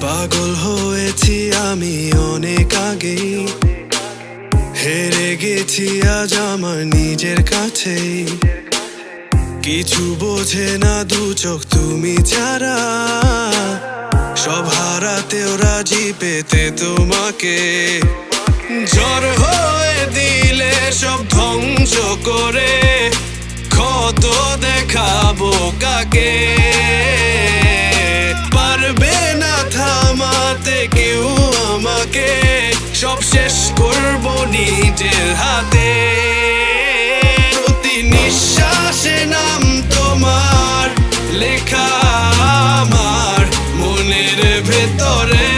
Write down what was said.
পাগল হয়েছি আমি অনেক আগেই, হেরে গেছি আজ আমার নিজের কাছেই। কিছু বোঝে না দু চোখ তুমি ছাড়া, সব হারাতেও রাজি পেতে তোমাকে। ঝড় হয়ে দিলে সব ধ্বংস করে ক্ষত দেখাবো কাকে? পারবে না থামাতে কেউ আমাকে, সব শেষ করবো নিজের হাতে। প্রতি নিঃশ্বাসে নাম তোমার লেখা আমার মনের ভেতরে।